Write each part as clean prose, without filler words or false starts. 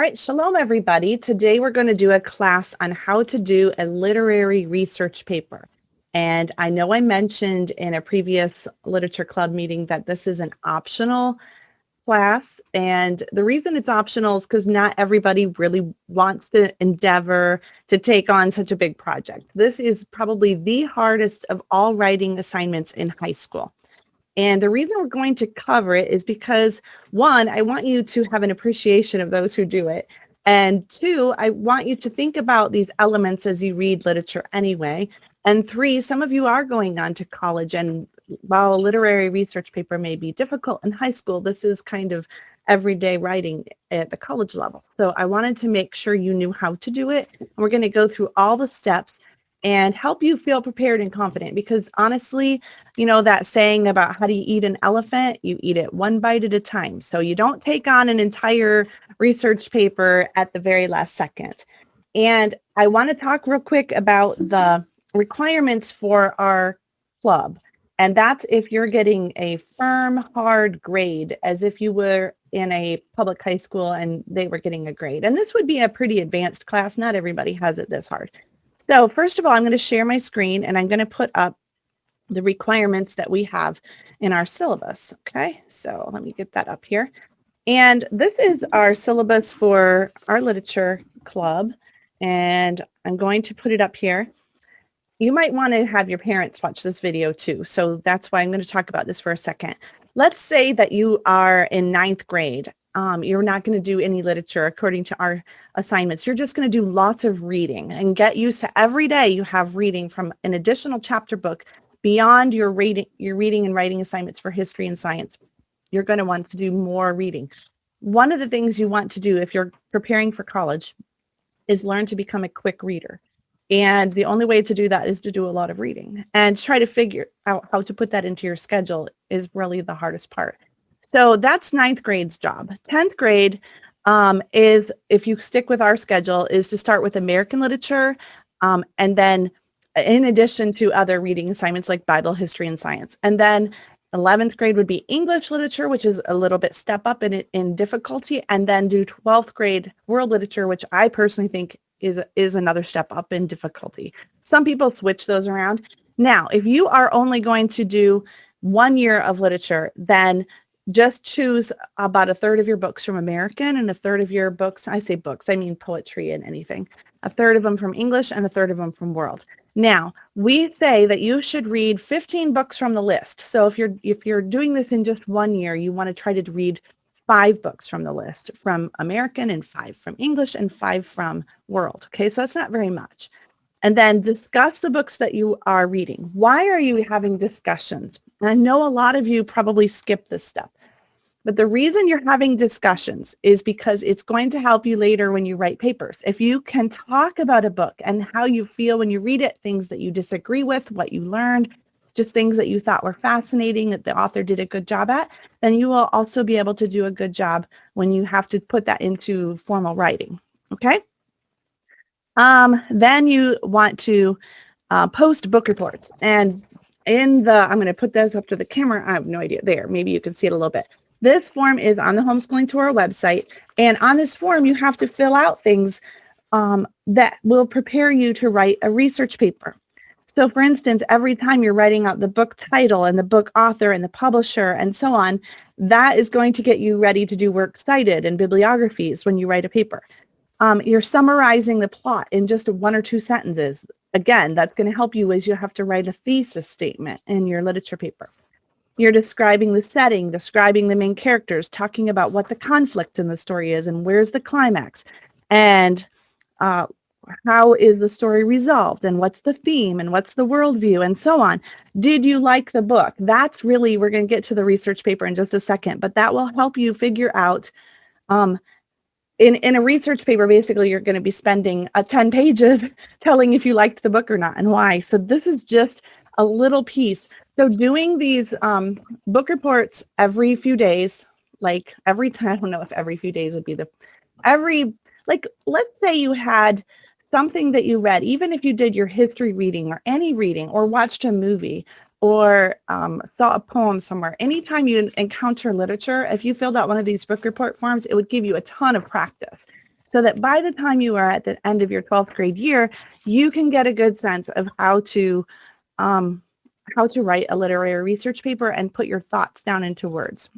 right, shalom everybody. Today we're going to do a class on how to do a literary research paper. And I know I mentioned in a previous literature club meeting that this is an optional class. And the reason it's optional is because not everybody really wants to endeavor to take on such a big project. This is probably the hardest of all writing assignments in high school. And the reason we're going to cover it is because, one, I want you to have an appreciation of those who do it. And two, I want you to think about these elements as you read literature anyway. And three, some of you are going on to college, and while a literary research paper may be difficult in high school, this is kind of everyday writing at the college level. So I wanted to make sure you knew how to do it. And we're going to go through all the steps and help you feel prepared and confident, because honestly, you know that saying about how do you eat an elephant? You eat it one bite at a time. So you don't take on an entire research paper at the very last second. And I want to talk real quick about the requirements for our club. And that's if you're getting a firm, hard grade, as if you were in a public high school and they were getting a grade. And this would be a pretty advanced class. Not everybody has it this hard. So first of all, I'm going to share my screen and I'm going to put up the requirements that we have in our syllabus. Okay, so let me get that up here. And this is our syllabus for our literature club. And I'm going to put it up here. You might want to have your parents watch this video too. So that's why I'm going to talk about this for a second. Let's say that you are in 9th grade. You're not going to do any literature according to our assignments. You're just going to do lots of reading and get used to every day you have reading from an additional chapter book beyond your reading and writing assignments for history and science. You're going to want to do more reading. One of the things you want to do if you're preparing for college is learn to become a quick reader. And the only way to do that is to do a lot of reading, and try to figure out how to put that into your schedule is really the hardest part. So that's 9th grade's job. 10th grade is, if you stick with our schedule, is to start with American literature, and then in addition to other reading assignments like Bible, history, and science. And then 11th grade would be English literature, which is a little bit step up in difficulty, and then do 12th grade world literature, which I personally think is another step up in difficulty. Some people switch those around. Now, if you are only going to do 1 year of literature, then just choose about 1/3 of your books from American and 1/3 of your books, I say books, I mean poetry and anything, 1/3 of them from English and 1/3 of them from world. Now, we say that you should read 15 books from the list. So if you're doing this in just 1 year, you want to try to read 5 books from the list from American and 5 from English and 5 from world. Okay, so that's not very much. And then discuss the books that you are reading. Why are you having discussions? And I know a lot of you probably skip this step, but the reason you're having discussions is because it's going to help you later when you write papers. If you can talk about a book and how you feel when you read it, things that you disagree with, what you learned, just things that you thought were fascinating that the author did a good job at, then you will also be able to do a good job when you have to put that into formal writing. Okay? Then you want to post book reports. And I'm going to put this up to the camera. I have no idea. There, maybe you can see it a little bit. This form is on the Homeschooling Torah website. And on this form, you have to fill out things that will prepare you to write a research paper. So for instance, every time you're writing out the book title and the book author and the publisher and so on, that is going to get you ready to do works cited and bibliographies when you write a paper. You're summarizing the plot in just 1 or 2 sentences. Again, that's going to help you as you have to write a thesis statement in your literature paper. You're describing the setting, describing the main characters, talking about what the conflict in the story is and where's the climax, and how is the story resolved, and what's the theme, and what's the worldview, and so on. Did you like the book? That's really, we're going to get to the research paper in just a second, but that will help you figure out, in a research paper, basically, you're going to be spending 10 pages telling if you liked the book or not and why. So this is just a little piece. So doing these book reports every few days, like every time, I don't know if every few days would be let's say you had something that you read, even if you did your history reading or any reading or watched a movie or saw a poem somewhere. Anytime you encounter literature, if you filled out one of these book report forms, it would give you a ton of practice. so that by the time you are at the end of your 12th grade year, you can get a good sense of how to write a literary research paper and put your thoughts down into words.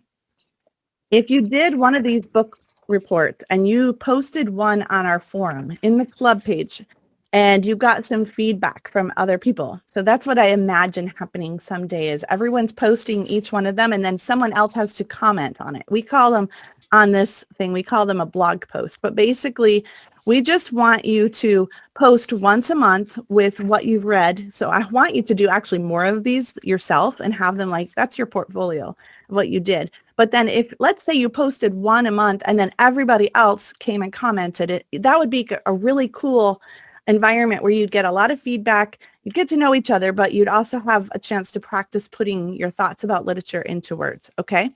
If you did one of these book reports and you posted one on our forum in the club page and you got some feedback from other people, so that's what I imagine happening someday is everyone's posting each one of them and then someone else has to comment on it. We call them on this thing, we call them a blog post, but basically we just want you to post once a month with what you've read. So I want you to do actually more of these yourself and have them like, that's your portfolio of what you did. But then if, let's say you posted one a month and then everybody else came and commented it, that would be a really cool environment where you'd get a lot of feedback, you'd get to know each other, but you'd also have a chance to practice putting your thoughts about literature into words, okay?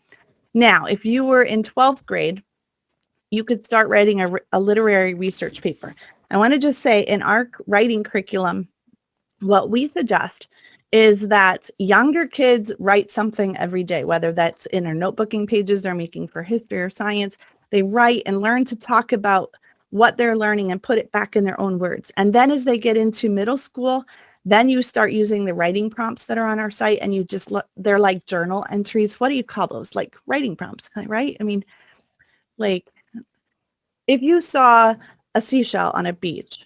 Now, if you were in 12th grade, you could start writing a literary research paper. I want to just say in our writing curriculum, what we suggest is that younger kids write something every day, whether that's in their notebooking pages they're making for history or science. They write and learn to talk about what they're learning and put it back in their own words. And then as they get into middle school, then you start using the writing prompts that are on our site and you just look, they're like journal entries. What do you call those? Like writing prompts, right? I mean, like if you saw a seashell on a beach,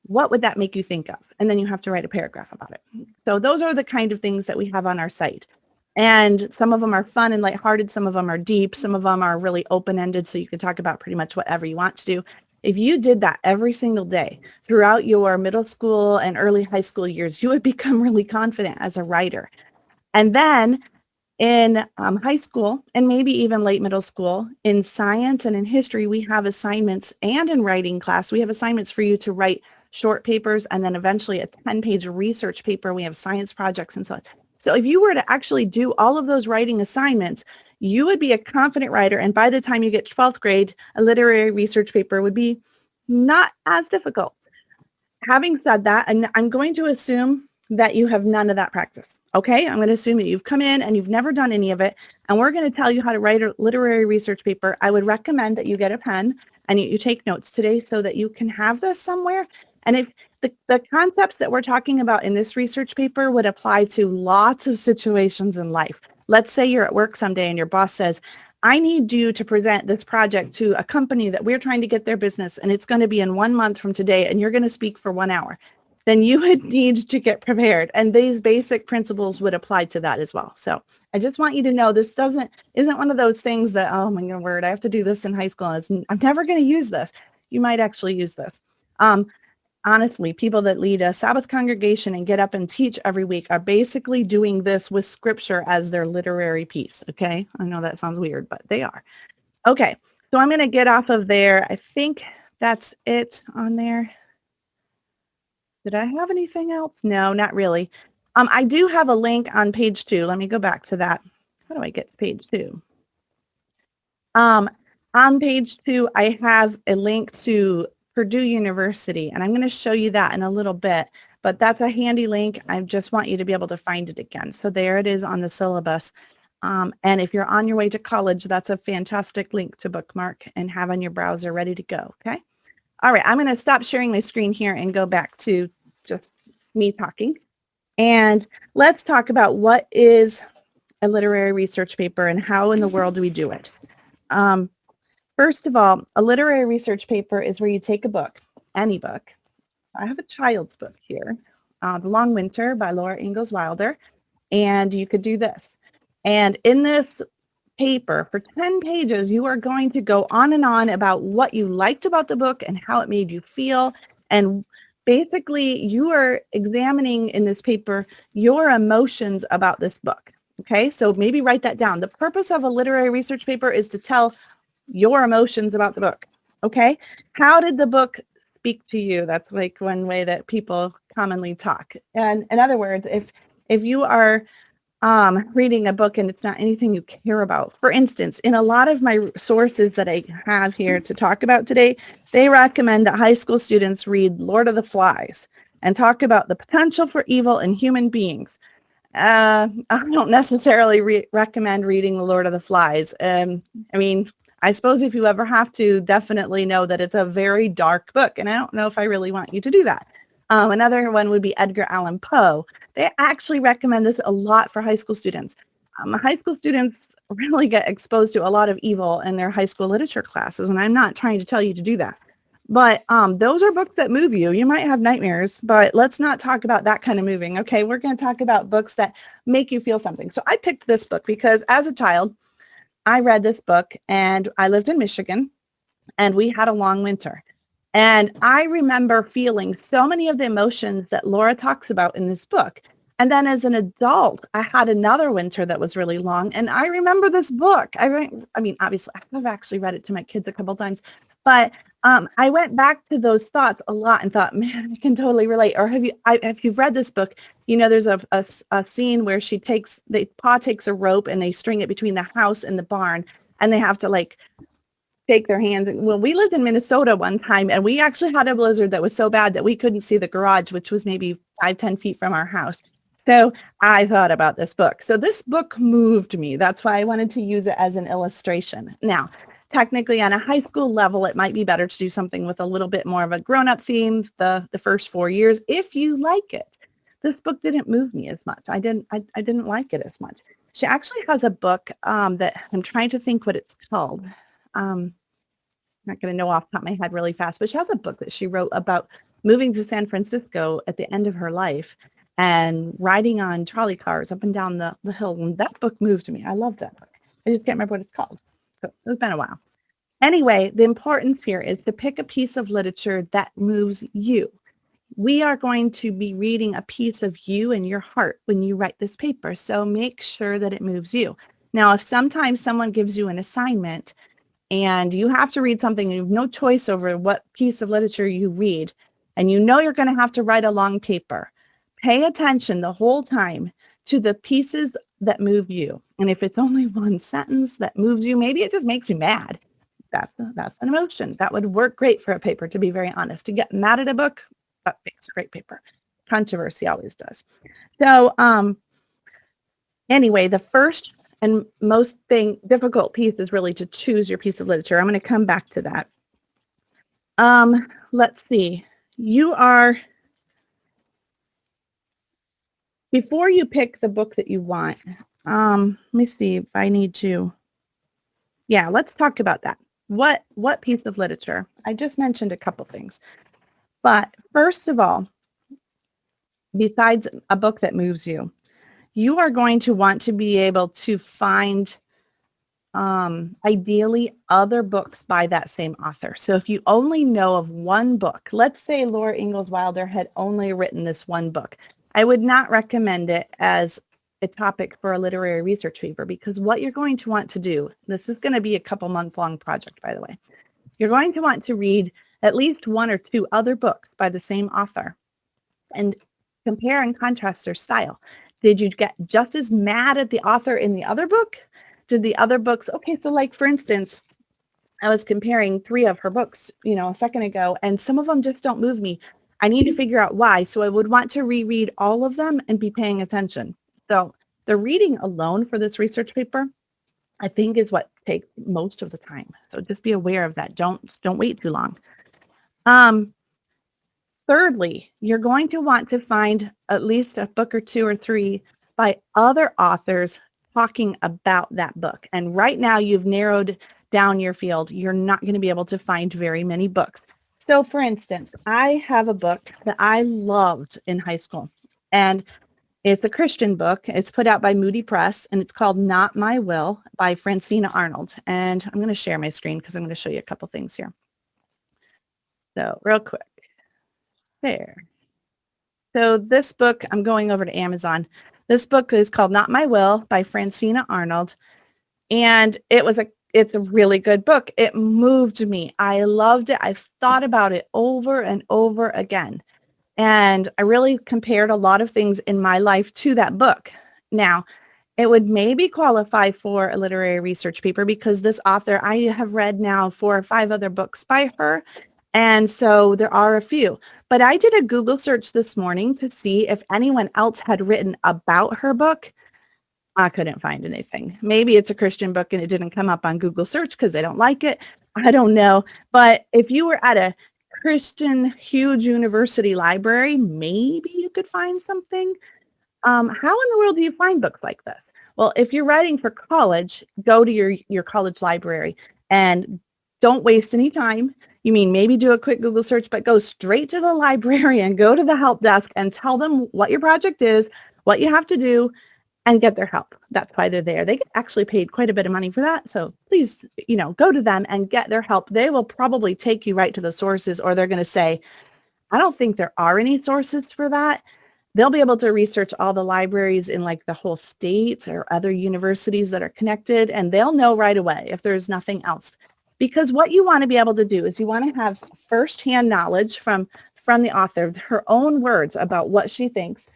what would that make you think of? And then you have to write a paragraph about it. So those are the kind of things that we have on our site. And some of them are fun and lighthearted. Some of them are deep. Some of them are really open-ended. So you can talk about pretty much whatever you want to do. If you did that every single day throughout your middle school and early high school years, you would become really confident as a writer. And then in high school and maybe even late middle school, in science and in history, we have assignments, and in writing class, we have assignments for you to write short papers and then eventually a 10-page research paper. We have science projects and so on. So if you were to actually do all of those writing assignments, you would be a confident writer. And by the time you get 12th grade, a literary research paper would be not as difficult. Having said that, and I'm going to assume that you have none of that practice. Okay, I'm going to assume that you've come in and you've never done any of it, and we're going to tell you how to write a literary research paper. I would recommend that you get a pen and you take notes today so that you can have this somewhere. And if the concepts that we're talking about in this research paper would apply to lots of situations in life. Let's say you're at work someday and your boss says, I need you to present this project to a company that we're trying to get their business, and it's going to be in 1 month from today, and you're going to speak for 1 hour. Then you would need to get prepared. And these basic principles would apply to that as well. So I just want you to know this isn't one of those things that, oh my word, I have to do this in high school. I'm never going to use this. You might actually use this. Honestly, people that lead a Sabbath congregation and get up and teach every week are basically doing this with scripture as their literary piece. Okay. I know that sounds weird, but they are. Okay. So I'm going to get off of there. I think that's it on there. Did I have anything else? No, not really. I do have a link on page 2. Let me go back to that. How do I get to page 2? On page 2, I have a link to Purdue University, and I'm going to show you that in a little bit, but that's a handy link. I just want you to be able to find it again. So there it is on the syllabus. And if you're on your way to college, that's a fantastic link to bookmark and have on your browser ready to go, okay? All right, I'm going to stop sharing my screen here and go back to just me talking. And let's talk about what is a literary research paper and how in the world do we do it. First of all, a literary research paper is where you take a book, any book. I have a child's book here, The Long Winter by Laura Ingalls Wilder, and you could do this. And in this paper, for 10 pages, you are going to go on and on about what you liked about the book and how it made you feel. And basically, you are examining in this paper your emotions about this book. Okay, so maybe write that down. The purpose of a literary research paper is to tell your emotions about the book. Okay, how did the book speak to you? That's like one way that people commonly talk. And in other words, if you are reading a book and it's not anything you care about. For instance, in a lot of my sources that I have here to talk about today, they recommend that high school students read Lord of the Flies and talk about the potential for evil in human beings. I don't necessarily recommend reading the Lord of the Flies. I mean, I suppose if you ever have to, definitely know that it's a very dark book, and I don't know if I really want you to do that. Another one would be Edgar Allan Poe. They actually recommend this a lot for high school students. High school students really get exposed to a lot of evil in their high school literature classes, and I'm not trying to tell you to do that. But those are books that move you. You might have nightmares, but let's not talk about that kind of moving. Okay, we're going to talk about books that make you feel something. So I picked this book because as a child, I read this book and I lived in Michigan and we had a long winter. And I remember feeling so many of the emotions that Laura talks about in this book. And then as an adult, I had another winter that was really long. And I remember this book. I mean, obviously, I've actually read it to my kids a couple of times. But I went back to those thoughts a lot and thought, man, I can totally relate. Or if you've read this book, you know, there's a scene where Pa takes a rope and they string it between the house and the barn. And they have to like take their hands. Well, we lived in Minnesota one time and we actually had a blizzard that was so bad that we couldn't see the garage, which was maybe 5-10 feet from our house. So I thought about this book. So this book moved me. That's why I wanted to use it as an illustration. Now, technically on a high school level, it might be better to do something with a little bit more of a grown-up theme the first 4 years, if you like it. This book didn't move me as much. I didn't like it as much. She actually has a book that I'm trying to think what it's called. I'm not going to know off the top of my head really fast, but she has a book that she wrote about moving to San Francisco at the end of her life and riding on trolley cars up and down the hill. And that book moved me. I love that book. I just can't remember what it's called. So it's been a while. Anyway, the importance here is to pick a piece of literature that moves you. We are going to be reading a piece of you and your heart when you write this paper. So make sure that it moves you. Now, if sometimes someone gives you an assignment and you have to read something and you have no choice over what piece of literature you read, and you know you're going to have to write a long paper, pay attention the whole time to the pieces that move you. And if it's only one sentence that moves you, maybe it just makes you mad. That's an emotion. That would work great for a paper, to be very honest. To get mad at a book, that makes a great paper. Controversy always does. So anyway, the first and most difficult piece is really to choose your piece of literature. I'm going to come back to that. Let's see. Before you pick the book that you want, let me see if I need to. Yeah, let's talk about that. What piece of literature? I just mentioned a couple things. But first of all, besides a book that moves you, you are going to want to be able to find, ideally, other books by that same author. So if you only know of one book, let's say Laura Ingalls Wilder had only written this one book, I would not recommend it as a topic for a literary research paper, because what you're going to want to do, this is going to be a couple month-long project, by the way, you're going to want to read at least one or two other books by the same author and compare and contrast their style. Did you get just as mad at the author in the other book? Did the other books, okay, so like for instance, I was comparing 3 of her books, a second ago, and some of them just don't move me. I need to figure out why. So I would want to reread all of them and be paying attention. So the reading alone for this research paper, I think, is what takes most of the time. So just be aware of that. Don't wait too long. Thirdly, you're going to want to find at least a book or 2 or 3 by other authors talking about that book. And right now you've narrowed down your field. You're not going to be able to find very many books. So for instance, I have a book that I loved in high school, and it's a Christian book. It's put out by Moody Press, and it's called Not My Will by Francina Arnold. And I'm going to share my screen because I'm going to show you a couple things here. So real quick. There. So this book, I'm going over to Amazon. This book is called Not My Will by Francina Arnold. And it's a really good book. It moved me. I loved it. I've thought about it over and over again. And I really compared a lot of things in my life to that book. Now, it would maybe qualify for a literary research paper because this author, I have read now 4 or 5 other books by her. And so there are a few. But I did a Google search this morning to see if anyone else had written about her book. I couldn't find anything. Maybe it's a Christian book and it didn't come up on Google search because they don't like it. I don't know. But if you were at a Christian huge university library, maybe you could find something. How in the world do you find books like this? Well, if you're writing for college, go to your college library and don't waste any time. You mean maybe do a quick Google search, but go straight to the librarian, go to the help desk and tell them what your project is, what you have to do, and get their help. That's why they're there. They get actually paid quite a bit of money for that. So please, go to them and get their help. They will probably take you right to the sources, or they're going to say, I don't think there are any sources for that. They'll be able to research all the libraries in like the whole state or other universities that are connected, and they'll know right away if there's nothing else. Because what you want to be able to do is you want to have firsthand knowledge from the author, her own words about what she thinks.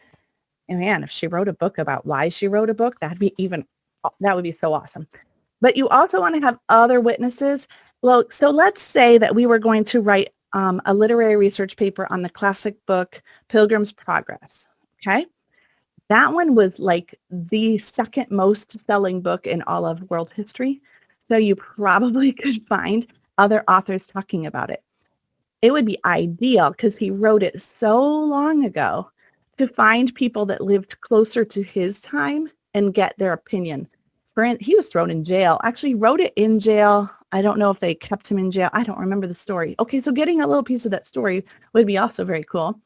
And man, if she wrote a book about why she wrote a book, that would be so awesome. But you also want to have other witnesses. Well, so let's say that we were going to write a literary research paper on the classic book Pilgrim's Progress. Okay. That one was like the second most selling book in all of world history. So you probably could find other authors talking about it. It would be ideal because he wrote it so long ago to find people that lived closer to his time and get their opinion. He was thrown in jail. Actually, he wrote it in jail. I don't know if they kept him in jail. I don't remember the story. Okay, so getting a little piece of that story would be also very cool.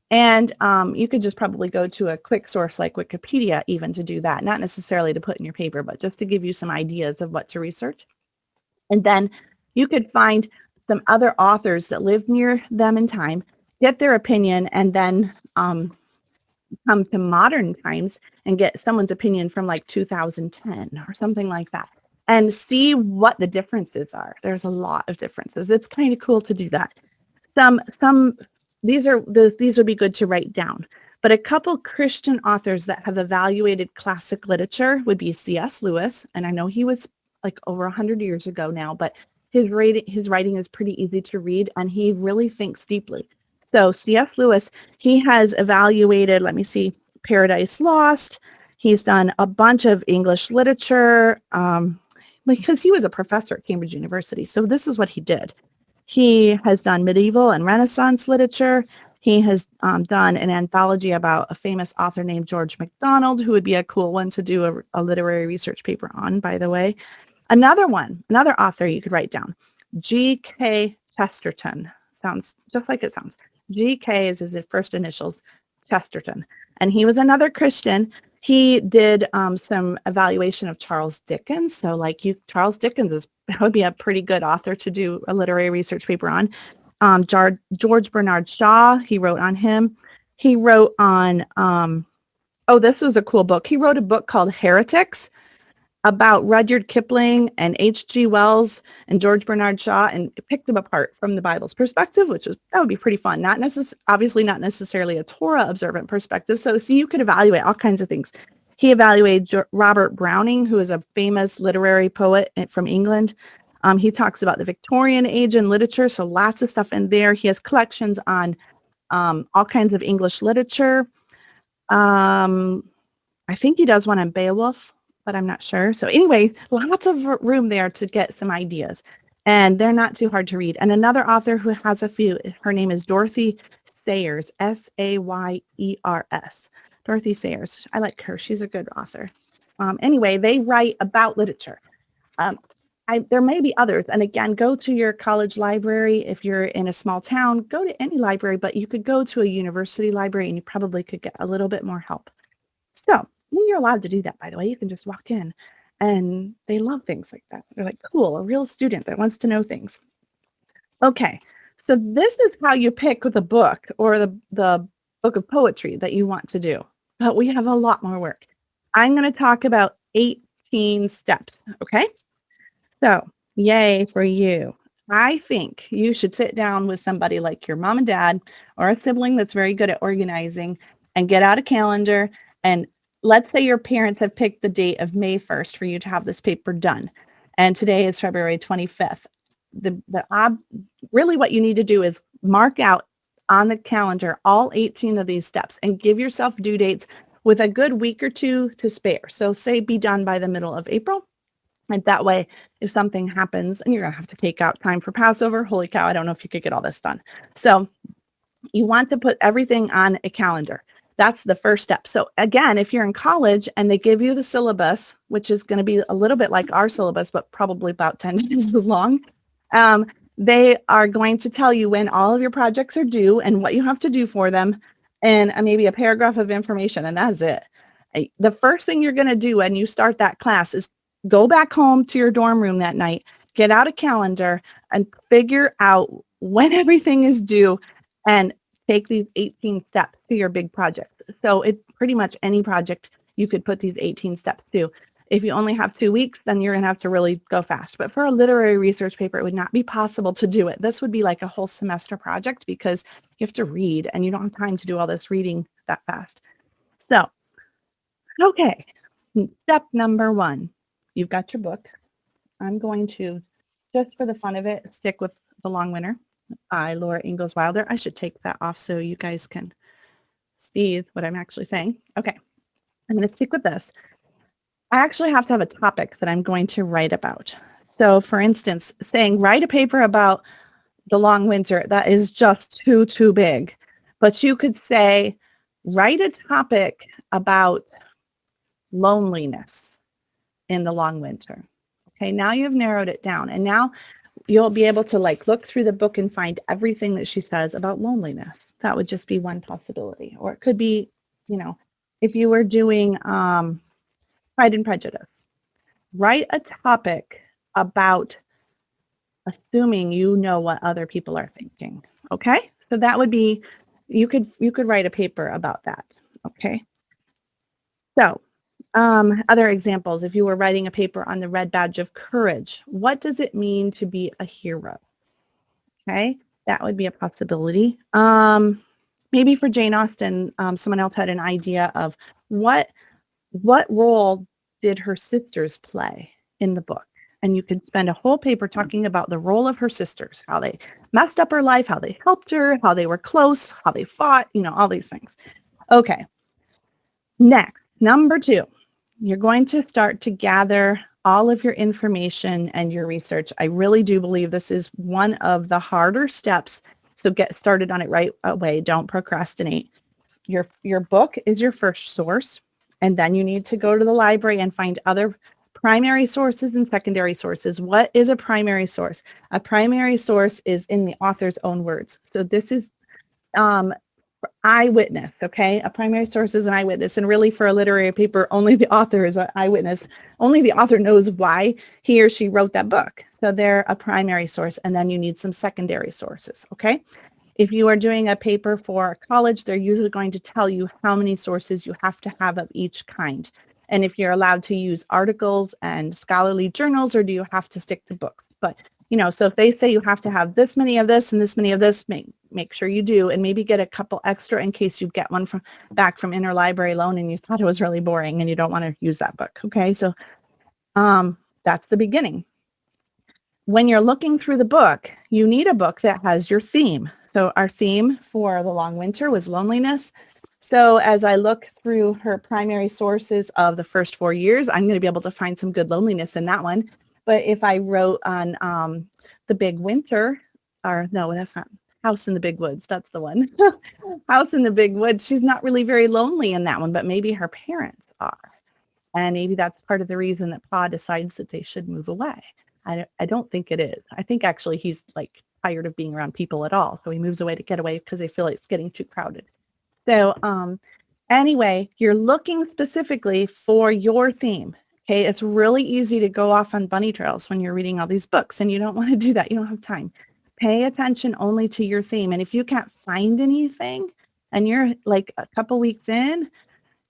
And you could just probably go to a quick source like Wikipedia even to do that, not necessarily to put in your paper, but just to give you some ideas of what to research. And then you could find some other authors that lived near them in time, get their opinion, and then come to modern times and get someone's opinion from like 2010 or something like that and see what the differences are. There's a lot of differences. It's kind of cool to do that. These would be good to write down. But a couple Christian authors that have evaluated classic literature would be C.S. Lewis, and I know he was like over 100 years ago now, but his writing is pretty easy to read, and he really thinks deeply. So C.S. Lewis, he has evaluated, let me see, Paradise Lost. He's done a bunch of English literature because he was a professor at Cambridge University. So this is what he did. He has done medieval and Renaissance literature. He has done an anthology about a famous author named George MacDonald, who would be a cool one to do a literary research paper on, by the way. Another author you could write down, G.K. Chesterton. Sounds just like it sounds. G.K. is his first initials, Chesterton. And he was another Christian. He did some evaluation of Charles Dickens. So Charles Dickens would be a pretty good author to do a literary research paper on. George Bernard Shaw, he wrote on him. He wrote on, this was a cool book. He wrote a book called Heretics about Rudyard Kipling and H.G. Wells and George Bernard Shaw, and picked them apart from the Bible's perspective, that would be pretty fun. Obviously not necessarily a Torah observant perspective. So you could evaluate all kinds of things. He evaluated Robert Browning, who is a famous literary poet from England. He talks about the Victorian age in literature, so lots of stuff in there. He has collections on all kinds of English literature. I think he does one on Beowulf, but I'm not sure. So anyway, lots of room there to get some ideas, and they're not too hard to read. And another author who has a few, her name is Dorothy Sayers, Sayers. Dorothy Sayers. I like her. She's a good author. Anyway, they write about literature. There may be others. And again, go to your college library. If you're in a small town, go to any library, but you could go to a university library and you probably could get a little bit more help. So you're allowed to do that, by the way. You can just walk in, and they love things like that. They're like, cool, a real student that wants to know things. Okay, so this is how you pick the book or the book of poetry that you want to do. But we have a lot more work. I'm going to talk about 18 steps, okay? So, yay for you. I think you should sit down with somebody like your mom and dad or a sibling that's very good at organizing and get out a calendar. And let's say your parents have picked the date of May 1st for you to have this paper done. And today is February 25th. Really what you need to do is mark out on the calendar all 18 of these steps and give yourself due dates with a good week or two to spare. So say be done by the middle of April. And that way, if something happens and you're going to have to take out time for Passover, holy cow, I don't know if you could get all this done. So you want to put everything on a calendar. That's the first step. So again, if you're in college and they give you the syllabus, which is going to be a little bit like our syllabus, but probably about 10 times as long, they are going to tell you when all of your projects are due and what you have to do for them, and maybe a paragraph of information, and that's it. The first thing you're going to do when you start that class is go back home to your dorm room that night, get out a calendar, and figure out when everything is due, and take these 18 steps to your big project. So it's pretty much any project you could put these 18 steps to. If you only have 2 weeks, then you're going to have to really go fast. But for a literary research paper, it would not be possible to do it. This would be like a whole semester project because you have to read and you don't have time to do all this reading that fast. So, okay, step number 1. You've got your book. I'm going to, just for the fun of it, stick with The Long Winter by Laura Ingalls Wilder. I should take that off so you guys can see what I'm actually saying. Okay, I'm going to stick with this. I actually have to have a topic that I'm going to write about. So for instance, saying write a paper about the long winter, that is just too big. But you could say write a topic about loneliness in the long winter. Okay, now you've narrowed it down, and now you'll be able to look through the book and find everything that she says about loneliness. That would just be one possibility. Or it could be, if you were doing Pride and Prejudice, write a topic about assuming you know what other people are thinking. Okay, so that would be, you could write a paper about that. Okay, so other examples, if you were writing a paper on the Red Badge of Courage, what does it mean to be a hero? Okay, that would be a possibility. Maybe for Jane Austen, someone else had an idea of what role did her sisters play in the book? And you could spend a whole paper talking about the role of her sisters, how they messed up her life, how they helped her, how they were close, how they fought, all these things. Okay. Next, number 2, you're going to start to gather all of your information and your research. I really do believe this is one of the harder steps. So get started on it right away. Don't procrastinate. Your book is your first source. And then you need to go to the library and find other primary sources and secondary sources. What is a primary source? A primary source is in the author's own words. So this is eyewitness, okay? A primary source is an eyewitness. And really for a literary paper, only the author is an eyewitness. Only the author knows why he or she wrote that book. So they're a primary source. And then you need some secondary sources, okay? If you are doing a paper for college, they're usually going to tell you how many sources you have to have of each kind. And if you're allowed to use articles and scholarly journals, or do you have to stick to books? But, so if they say you have to have this many of this and this many of this, make sure you do, and maybe get a couple extra in case you get one back from interlibrary loan and you thought it was really boring and you don't want to use that book. Okay, so that's the beginning. When you're looking through the book, you need a book that has your theme. So our theme for The Long Winter was loneliness. So as I look through her primary sources of the first 4 years, I'm going to be able to find some good loneliness in that one. But if I wrote on The Big Winter, or no, that's not, House in the Big Woods, that's the one. House in the Big Woods, she's not really very lonely in that one, but maybe her parents are. And maybe that's part of the reason that Pa decides that they should move away. I don't think it is. I think actually he's tired of being around people at all. So he moves away to get away because they feel like it's getting too crowded. So anyway, you're looking specifically for your theme. Okay, it's really easy to go off on bunny trails when you're reading all these books, and you don't want to do that. You don't have time. Pay attention only to your theme. And if you can't find anything and you're a couple weeks in,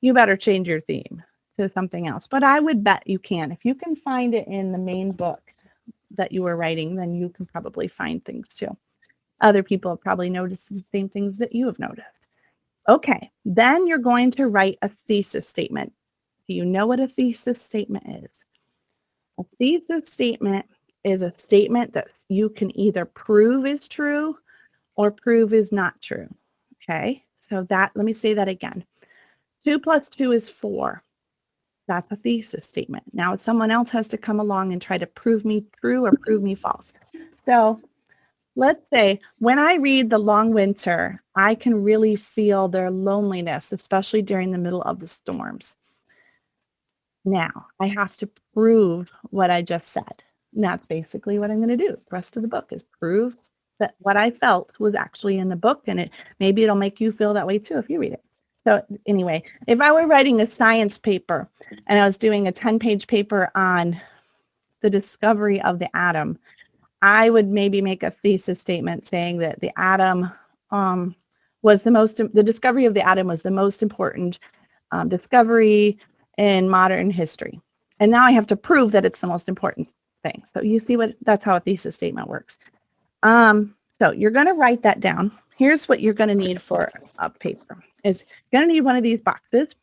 you better change your theme to something else. But I would bet you can. If you can find it in the main book that you were writing, then you can probably find things too. Other people have probably noticed the same things that you have noticed. Okay, then you're going to write a thesis statement. Do you know what a thesis statement is? A thesis statement is a statement that you can either prove is true or prove is not true. Okay, so let me say that again. 2 plus 2 is 4. That's a thesis statement. Now someone else has to come along and try to prove me true or prove me false. So let's say when I read The Long Winter, I can really feel their loneliness, especially during the middle of the storms. Now I have to prove what I just said. And that's basically what I'm going to do. The rest of the book is prove that what I felt was actually in the book, and maybe it'll make you feel that way too if you read it. So anyway, if I were writing a science paper and I was doing a 10-page paper on the discovery of the atom, I would maybe make a thesis statement saying that the atom the discovery of the atom was the most important discovery in modern history. And now I have to prove that it's the most important thing. So you see that's how a thesis statement works. So you're going to write that down. Here's what you're going to need for a paper. You're going to need one of these boxes,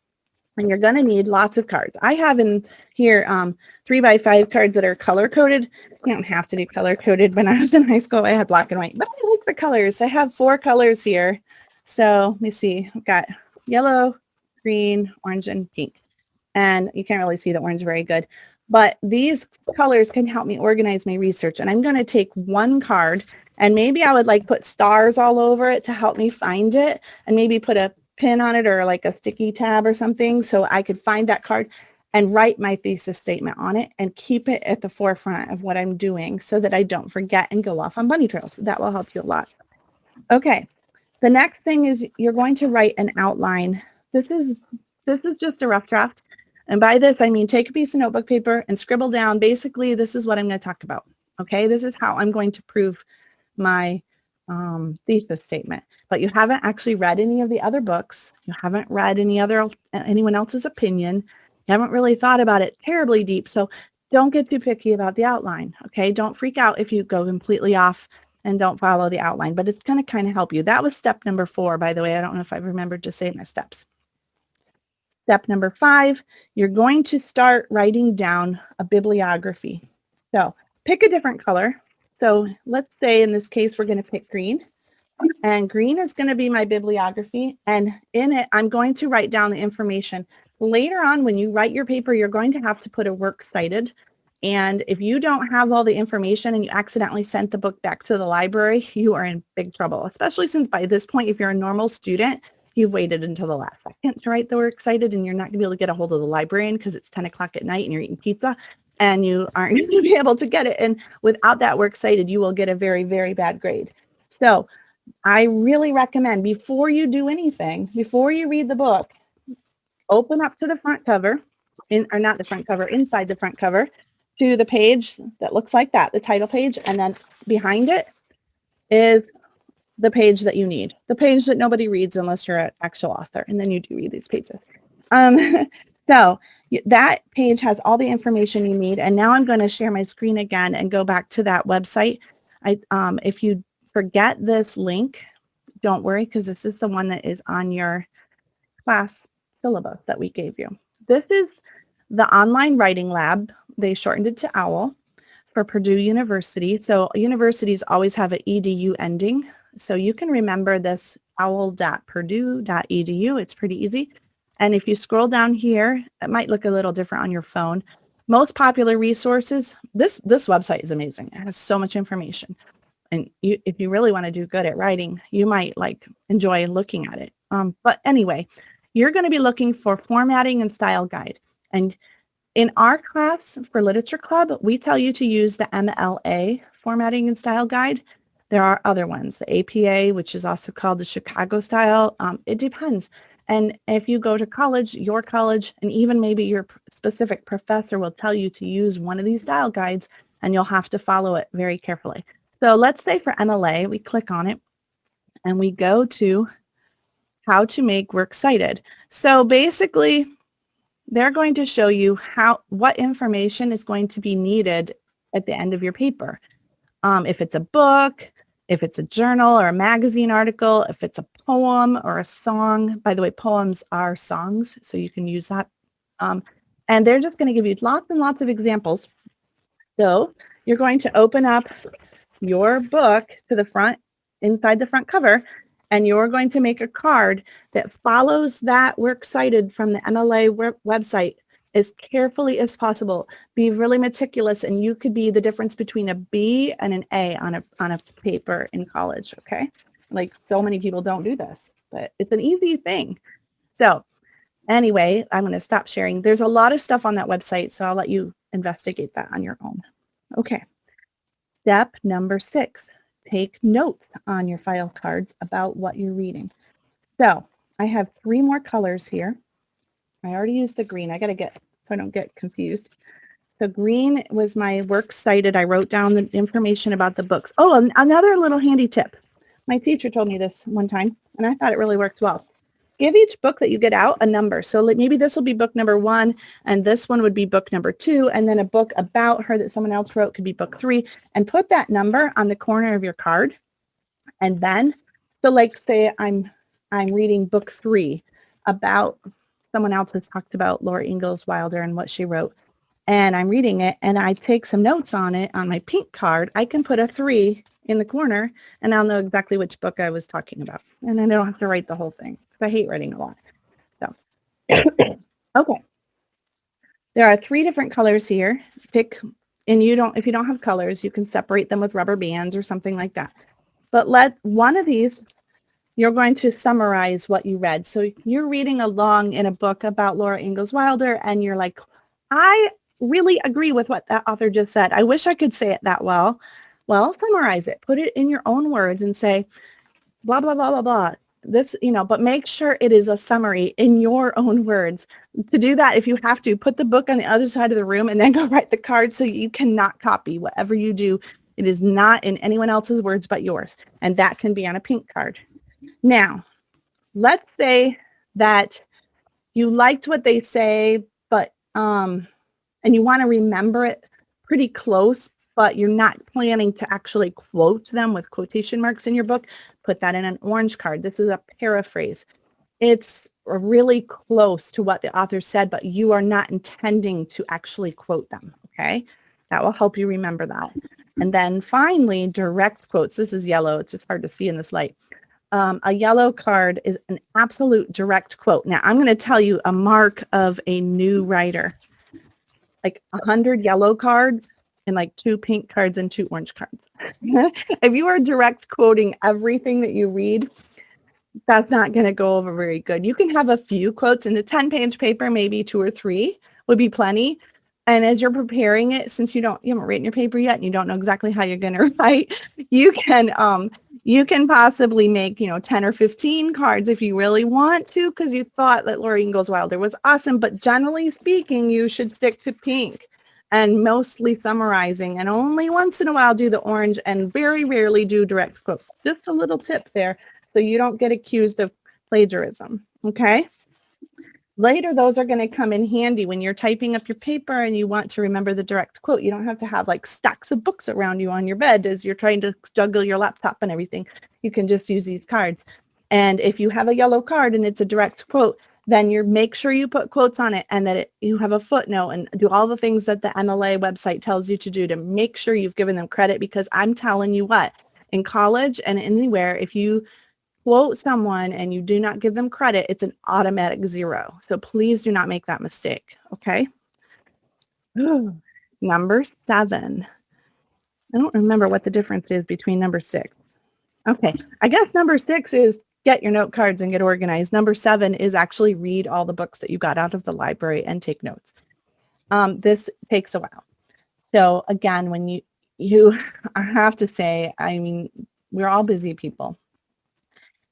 and you're going to need lots of cards. I have in here 3x5 cards that are color-coded. You don't have to do color-coded. When I was in high school, I had black and white, but I like the colors. I have 4 colors here. So let me see. I've got yellow, green, orange, and pink. And you can't really see the orange very good. But these colors can help me organize my research. And I'm going to take one card, and maybe I would like put stars all over it to help me find it, and maybe put a pin on it or like a sticky tab or something so I could find that card and write my thesis statement on it and keep it at the forefront of what I'm doing so that I don't forget and go off on bunny trails. That will help you a lot. Okay, the next thing is you're going to write an outline. This is just a rough draft. And by this, I mean take a piece of notebook paper and scribble down. Basically, this is what I'm going to talk about. Okay, this is how I'm going to prove my thesis statement. But you haven't actually read any of the other books. You haven't read anyone else's opinion. You haven't really thought about it terribly deep. So don't get too picky about the outline. Okay, don't freak out if you go completely off and don't follow the outline. But it's going to kind of help you. That was step number 4, by the way. I don't know if I remembered to say my steps. Step number 5, you're going to start writing down a bibliography. So pick a different color. So let's say in this case, we're going to pick green. And green is going to be my bibliography. And in it, I'm going to write down the information. Later on, when you write your paper, you're going to have to put a works cited. And if you don't have all the information and you accidentally sent the book back to the library, you are in big trouble, especially since by this point, if you're a normal student, you've waited until the last second to write the works cited, and you're not going to be able to get a hold of the librarian because it's 10 o'clock at night and you're eating pizza, and you aren't going to be able to get it. And without that works cited, you will get a very, very bad grade. So I really recommend before you do anything, before you read the book, open up to the front cover, or not the front cover, inside the front cover, to the page that looks like that, the title page, and then behind it is the page that you need, the page that nobody reads unless you're an actual author, and then you do read these pages. So that page has all the information you need, and now I'm going to share my screen again and go back to that website. If you forget this link, don't worry, because this is the one that is on your class syllabus that we gave you. This is the online writing lab. They shortened it to OWL for Purdue University. So universities always have an edu ending. So you can remember this owl.purdue.edu. It's pretty easy. And if you scroll down here, it might look a little different on your phone. Most popular resources, this website is amazing. It has so much information. And if you really want to do good at writing, you might enjoy looking at it. But anyway, you're going to be looking for formatting and style guide. And in our class for Literature Club, we tell you to use the MLA formatting and style guide. There are other ones, the APA, which is also called the Chicago style. It depends. And if you go to college, your college, and even maybe your specific professor will tell you to use one of these style guides, and you'll have to follow it very carefully. So let's say for MLA, we click on it, and we go to how to make works cited. So basically, they're going to show you what information is going to be needed at the end of your paper. If it's a book, if it's a journal or a magazine article, if it's a poem or a song. By the way, poems are songs, so you can use that. And they're just going to give you lots and lots of examples. So you're going to open up your book to the front, inside the front cover, and you're going to make a card that follows that works cited from the MLA website as carefully as possible. Be really meticulous, and you could be the difference between a B and an A on a paper in college, okay? Like, so many people don't do this, but it's an easy thing. So anyway, I'm going to stop sharing. There's a lot of stuff on that website, so I'll let you investigate that on your own. Okay. Step number 6, take notes on your file cards about what you're reading. So I have 3 more colors here. I already used the green. I got to get, so I don't get confused. So green was my works cited. I wrote down the information about the books. Oh, another little handy tip. My teacher told me this one time, and I thought it really worked well. Give each book that you get out a number. So maybe this will be book number 1, and this one would be book number 2, and then a book about her that someone else wrote could be book 3, and put that number on the corner of your card. And then, so like say I'm reading book 3 about someone else has talked about Laura Ingalls Wilder and what she wrote, and I'm reading it, and I take some notes on it on my pink card. I can put a 3 in the corner, and I'll know exactly which book I was talking about, and I don't have to write the whole thing because I hate writing a lot. So, okay, there are 3 different colors here. Pick, and if you don't have colors, you can separate them with rubber bands or something like that. But let one of these. You're going to summarize what you read. So you're reading along in a book about Laura Ingalls Wilder, and you're like, I really agree with what that author just said. I wish I could say it that well. Well, summarize it. Put it in your own words and say, blah, blah, blah, blah, blah. This, but make sure it is a summary in your own words. To do that, if you have to, put the book on the other side of the room and then go write the card so you cannot copy. Whatever you do, it is not in anyone else's words but yours. And that can be on a pink card. Now, let's say that you liked what they say, but and you want to remember it pretty close, but you're not planning to actually quote them with quotation marks in your book. Put that in an orange card. This is a paraphrase. It's really close to what the author said, but you are not intending to actually quote them, okay? That will help you remember that. And then finally, direct quotes. This is yellow. It's just hard to see in this light. A yellow card is an absolute direct quote. Now, I'm going to tell you a mark of a new writer. Like 100 yellow cards and like 2 pink cards and 2 orange cards. If you are direct quoting everything that you read, that's not going to go over very good. You can have a few quotes in the 10-page paper, maybe 2 or 3 would be plenty. And as you're preparing it, since you haven't written your paper yet and you don't know exactly how you're going to write, you can possibly make, 10 or 15 cards if you really want to, because you thought that Laura Ingalls Wilder was awesome. But generally speaking, you should stick to pink and mostly summarizing, and only once in a while do the orange, and very rarely do direct quotes. Just a little tip there so you don't get accused of plagiarism, okay? Later, those are going to come in handy when you're typing up your paper and you want to remember the direct quote. You don't have to have like stacks of books around you on your bed as you're trying to juggle your laptop and everything. You can just use these cards. And if you have a yellow card and it's a direct quote, then make sure you put quotes on it, and that you have a footnote, and do all the things that the MLA website tells you to do to make sure you've given them credit. Because I'm telling you what, in college and anywhere, if you quote someone and you do not give them credit, it's an automatic 0. So please do not make that mistake, okay? Number 7. I don't remember what the difference is between number 6. Okay, I guess number 6 is get your note cards and get organized. Number 7 is actually read all the books that you got out of the library and take notes. This takes a while. So again, when you have to say, I mean, we're all busy people.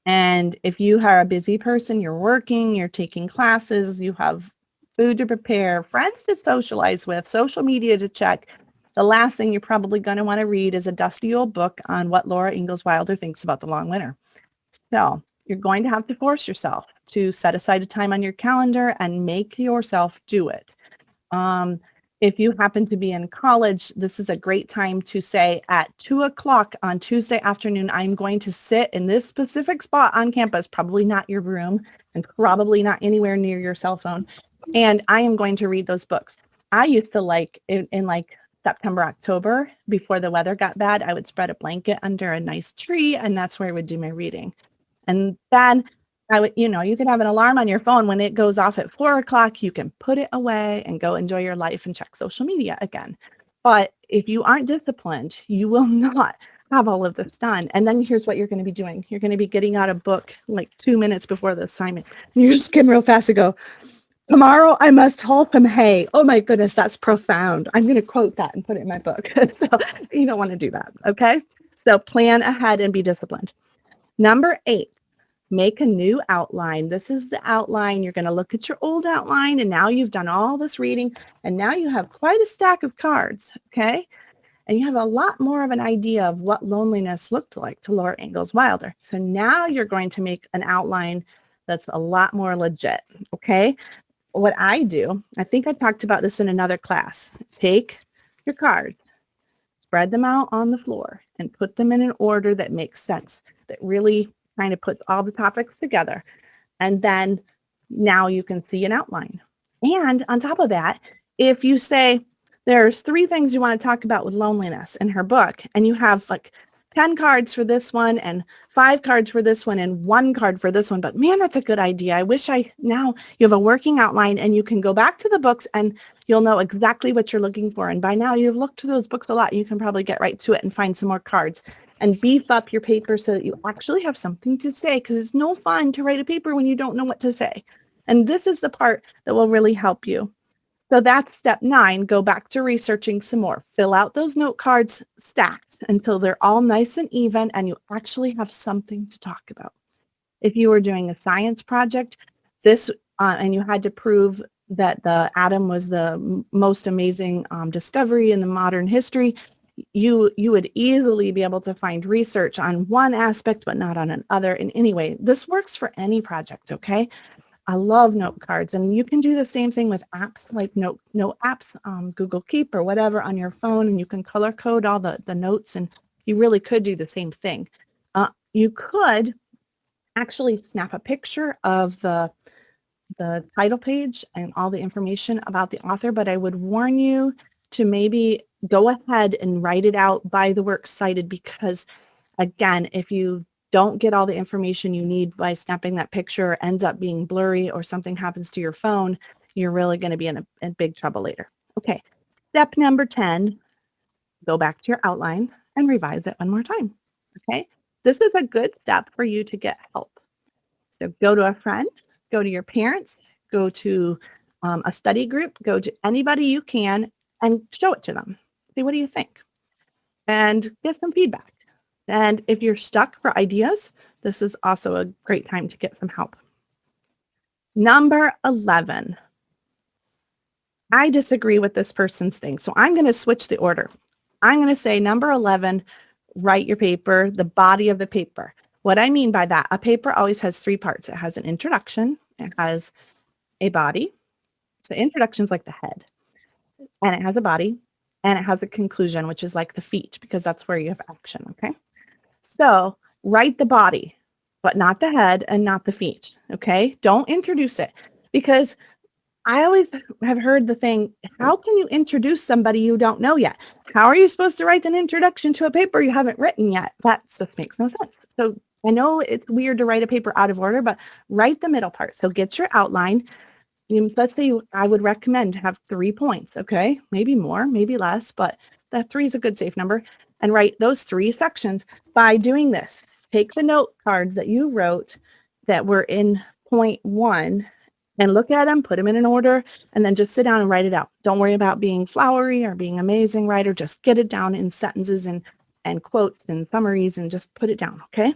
And if you are a busy person, you're working, you're taking classes, you have food to prepare, friends to socialize with, social media to check, the last thing you're probably going to want to read is a dusty old book on what Laura Ingalls Wilder thinks about the long winter. So you're going to have to force yourself to set aside a time on your calendar and make yourself do it. If you happen to be in college, this is a great time to say at 2:00 on Tuesday afternoon, I'm going to sit in this specific spot on campus, probably not your room and probably not anywhere near your cell phone, and I am going to read those books. I used to in September, October, before the weather got bad, I would spread a blanket under a nice tree, and that's where I would do my reading. And then you can have an alarm on your phone when it goes off at 4 o'clock. You can put it away and go enjoy your life and check social media again. But if you aren't disciplined, you will not have all of this done. And then here's what you're going to be doing. You're going to be getting out a book like 2 minutes before the assignment. And you're just skim real fast and go, tomorrow I must haul some hay. Oh my goodness, that's profound. I'm going to quote that and put it in my book. So you don't want to do that. Okay. So plan ahead and be disciplined. Number 8. Make a new outline. This is the outline. You're going to look at your old outline, and now you've done all this reading, and now you have quite a stack of cards, okay? And you have a lot more of an idea of what loneliness looked like to Laura Ingalls Wilder. So now you're going to make an outline that's a lot more legit, okay? What I do, I think I talked about this in another class. Take your cards, spread them out on the floor, and put them in an order that makes sense, that really kind of puts all the topics together. And then now you can see an outline. And on top of that, if you say there's 3 things you want to talk about with loneliness in her book, and you have like 10 cards for this one and 5 cards for this one and 1 card for this one, but man, that's a good idea. I wish now you have a working outline, and you can go back to the books and you'll know exactly what you're looking for. And by now you've looked through those books a lot. You can probably get right to it and find some more cards and beef up your paper so that you actually have something to say, because it's no fun to write a paper when you don't know what to say. And this is the part that will really help you. So that's step 9. Go back to researching some more. Fill out those note cards stacked until they're all nice and even and you actually have something to talk about. If you were doing a science project, and you had to prove that the atom was the most amazing discovery in the modern history, you would easily be able to find research on one aspect but not on another. And anyway, this works for any project, okay? I love note cards, and you can do the same thing with apps like note apps, Google Keep or whatever on your phone, and you can color code all the notes, and you really could do the same thing. You could actually snap a picture of the title page and all the information about the author, but I would warn you to maybe go ahead and write it out by the work cited, because again, if you don't get all the information you need by snapping that picture, or ends up being blurry, or something happens to your phone, you're really going to be in big trouble later. Okay, step number 10, go back to your outline and revise it one more time. Okay, this is a good step for you to get help. So go to a friend, go to your parents, go to a study group, go to anybody you can and show it to them. See, what do you think? And get some feedback. And if you're stuck for ideas, this is also a great time to get some help. Number 11. I disagree with this person's thing, so I'm going to switch the order. I'm going to say number 11, write your paper, the body of the paper. What I mean by that, a paper always has 3 parts. It has an introduction, it has a body. So introduction is like the head, and it has a body, and it has a conclusion, which is like the feet, because that's where you have action, okay? So write the body, but not the head and not the feet, okay? Don't introduce it, because I always have heard the thing, how can you introduce somebody you don't know yet? How are you supposed to write an introduction to a paper you haven't written yet? That just makes no sense. So I know it's weird to write a paper out of order, but write the middle part. So get your outline. Let's say I would recommend have 3 points, okay? Maybe more, maybe less, but that 3 is a good safe number. And write those 3 sections by doing this. Take the note cards that you wrote that were in point 1 and look at them, put them in an order, and then just sit down and write it out. Don't worry about being flowery or being amazing writer. Just get it down in sentences and quotes and summaries and just put it down, okay?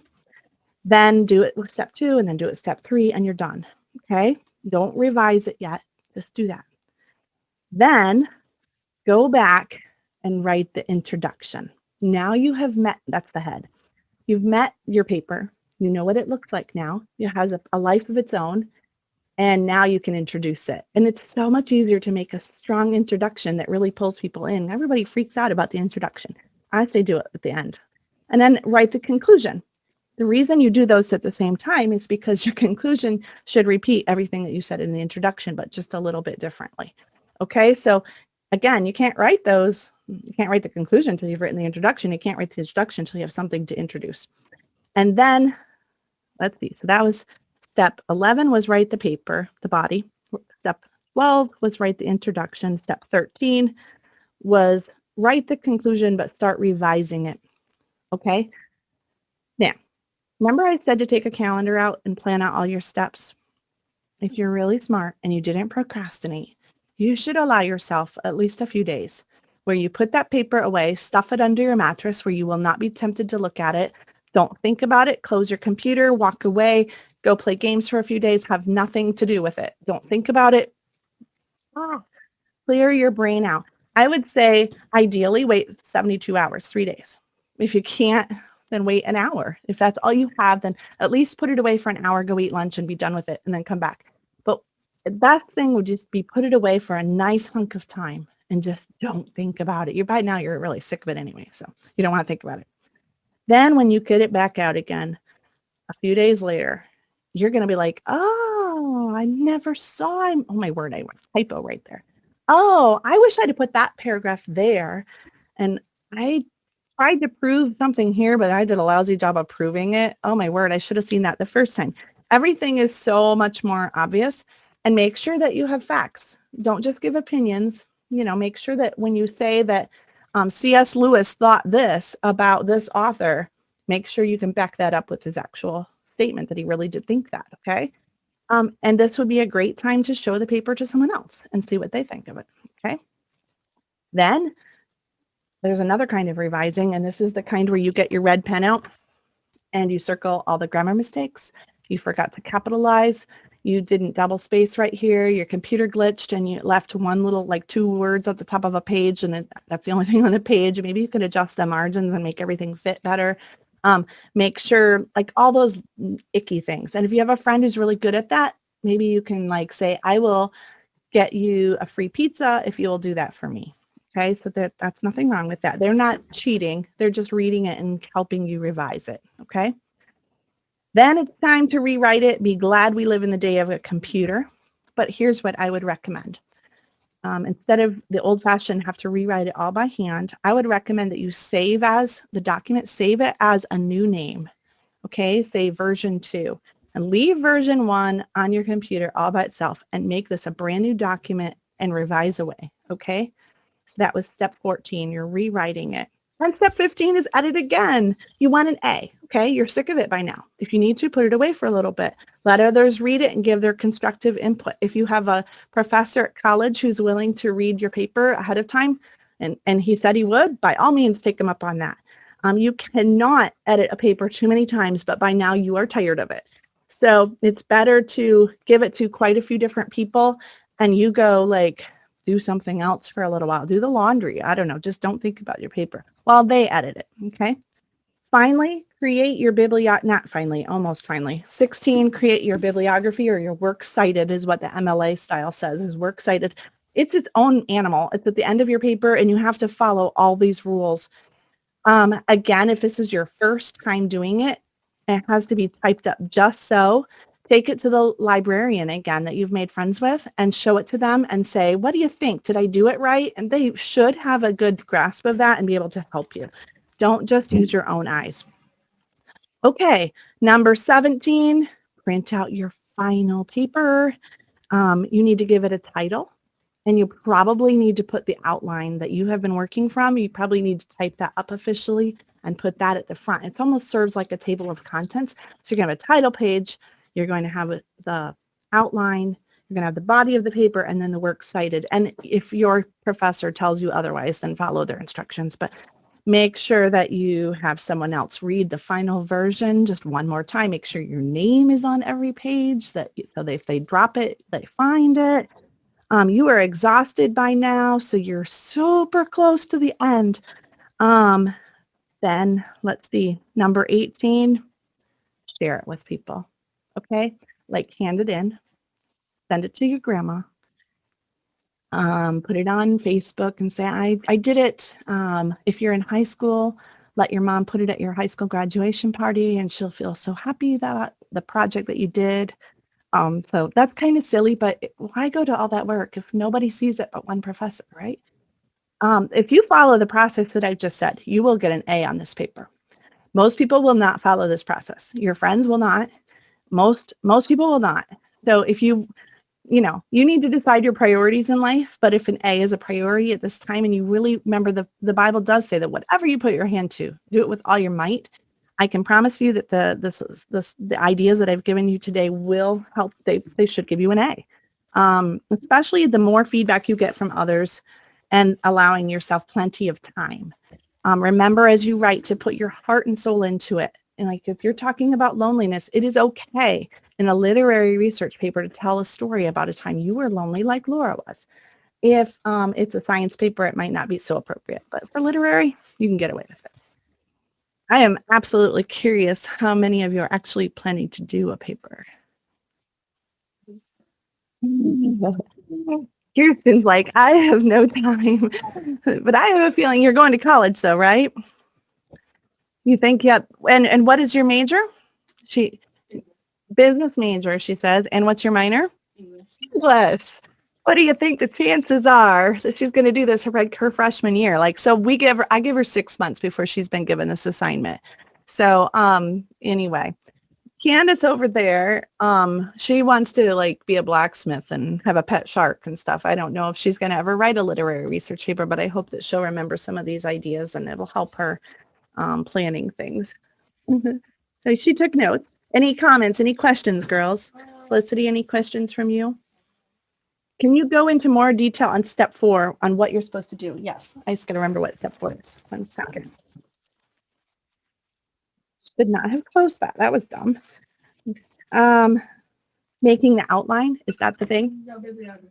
Then do it with step 2 and then do it step 3 and you're done, okay? Don't revise it yet. Just do that. Then go back and write the introduction. Now you have met, that's the head. You've met your paper. You know what it looks like now. It has a life of its own. And now you can introduce it. And it's so much easier to make a strong introduction that really pulls people in. Everybody freaks out about the introduction. I say do it at the end. And then write the conclusion. The reason you do those at the same time is because your conclusion should repeat everything that you said in the introduction, but just a little bit differently. Okay, so again, you can't write those. You can't write the conclusion until you've written the introduction. You can't write the introduction until you have something to introduce. And then let's see. So that was step 11 was write the paper, the body. Step 12 was write the introduction. Step 13 was write the conclusion, but start revising it. Okay. Now, remember I said to take a calendar out and plan out all your steps? If you're really smart and you didn't procrastinate, you should allow yourself at least a few days where you put that paper away, stuff it under your mattress where you will not be tempted to look at it. Don't think about it. Close your computer, walk away, go play games for a few days, have nothing to do with it. Don't think about it. Clear your brain out. I would say ideally wait 72 hours, 3 days. If you can't, then wait an hour. If that's all you have, then at least put it away for an hour, go eat lunch and be done with it and then come back. But the best thing would just be put it away for a nice hunk of time and just don't think about it. By now you're really sick of it anyway, so you don't want to think about it. Then when you get it back out again, a few days later, you're going to be like, oh, I never saw him. Oh my word, I went typo right there. Oh, I wish I'd have put that paragraph there. And I tried to prove something here, but I did a lousy job of proving it. Oh my word, I should have seen that the first time. Everything is so much more obvious. And make sure that you have facts. Don't just give opinions. Make sure that when you say that C.S. Lewis thought this about this author, make sure you can back that up with his actual statement that he really did think that, okay? And this would be a great time to show the paper to someone else and see what they think of it, okay? Then there's another kind of revising, and this is the kind where you get your red pen out and you circle all the grammar mistakes. You forgot to capitalize. You didn't double space right here. Your computer glitched and you left one little, like 2 words at the top of a page, and that's the only thing on the page. Maybe you could adjust the margins and make everything fit better. Make sure, like all those icky things. And if you have a friend who's really good at that, maybe you can like say, I will get you a free pizza if you will do that for me. Okay, so that's nothing wrong with that. They're not cheating. They're just reading it and helping you revise it. Okay. Then it's time to rewrite it. Be glad we live in the day of a computer. But here's what I would recommend. Instead of the old-fashioned have to rewrite it all by hand, I would recommend that you save as the document, save it as a new name. Okay, say version 2. And leave version 1 on your computer all by itself and make this a brand new document and revise away. Okay, so that was step 14. You're rewriting it. And step 15 is edit again. You want an A, okay? You're sick of it by now. If you need to, put it away for a little bit. Let others read it and give their constructive input. If you have a professor at college who's willing to read your paper ahead of time, and he said he would, by all means, take him up on that. You cannot edit a paper too many times, but by now you are tired of it. So it's better to give it to quite a few different people and you go like, do something else for a little while. Do the laundry. I don't know. Just don't think about your paper while they edit it. Okay. Finally, create your almost finally. 16, create your bibliography or your works cited is what the MLA style says is works cited. It's its own animal. It's at the end of your paper and you have to follow all these rules. Again, if this is your first time doing it, it has to be typed up just so. Take it to the librarian again that you've made friends with and show it to them and say, what do you think? Did I do it right? And they should have a good grasp of that and be able to help you. Don't just use your own eyes. Okay, number 17, print out your final paper. You need to give it a title and you probably need to put the outline that you have been working from. You probably need to type that up officially and put that at the front. It almost serves like a table of contents. So you're going to have a title page. You're going to have the outline, you're going to have the body of the paper, and then the works cited. And if your professor tells you otherwise, then follow their instructions. But make sure that you have someone else read the final version just one more time. Make sure your name is on every page so that if they drop it, they find it. You are exhausted by now, so you're super close to the end. Then let's see, number 18, share it with people. Okay, like hand it in, send it to your grandma, put it on Facebook and say, I did it. If you're in high school, let your mom put it at your high school graduation party and she'll feel so happy about the project that you did. So that's kind of silly, but why go to all that work if nobody sees it but one professor, right? If you follow the process that I just said, you will get an A on this paper. Most people will not follow this process. Your friends will not. Most people will not. So if you need to decide your priorities in life, but if an A is a priority at this time, and you really remember the Bible does say that whatever you put your hand to, do it with all your might. I can promise you that the ideas that I've given you today will help. They should give you an A. Especially the more feedback you get from others and allowing yourself plenty of time. Remember as you write to put your heart and soul into it. And like if you're talking about loneliness, it is okay in a literary research paper to tell a story about a time you were lonely like Laura was. If it's a science paper, it might not be so appropriate. But for literary, you can get away with it. I am absolutely curious how many of you are actually planning to do a paper. Kirsten's like, I have no time, but I have a feeling you're going to college though, right? You think, yep. And what is your major? Business major, she says. And what's your minor? English. What do you think the chances are that she's going to do this her freshman year? Like, so I give her 6 months before she's been given this assignment. So, anyway, Candace over there, she wants to like be a blacksmith and have a pet shark and stuff. I don't know if she's going to ever write a literary research paper, but I hope that she'll remember some of these ideas and it will help her planning things. So she took notes. Any comments, any questions, girls? Felicity, any questions from you? Can you go into more detail on step 4 on what you're supposed to do? Yes, I just got to remember what step 4 is. 1 second. Should not have closed that. That was dumb. Making the outline, is that the thing? No, bibliography.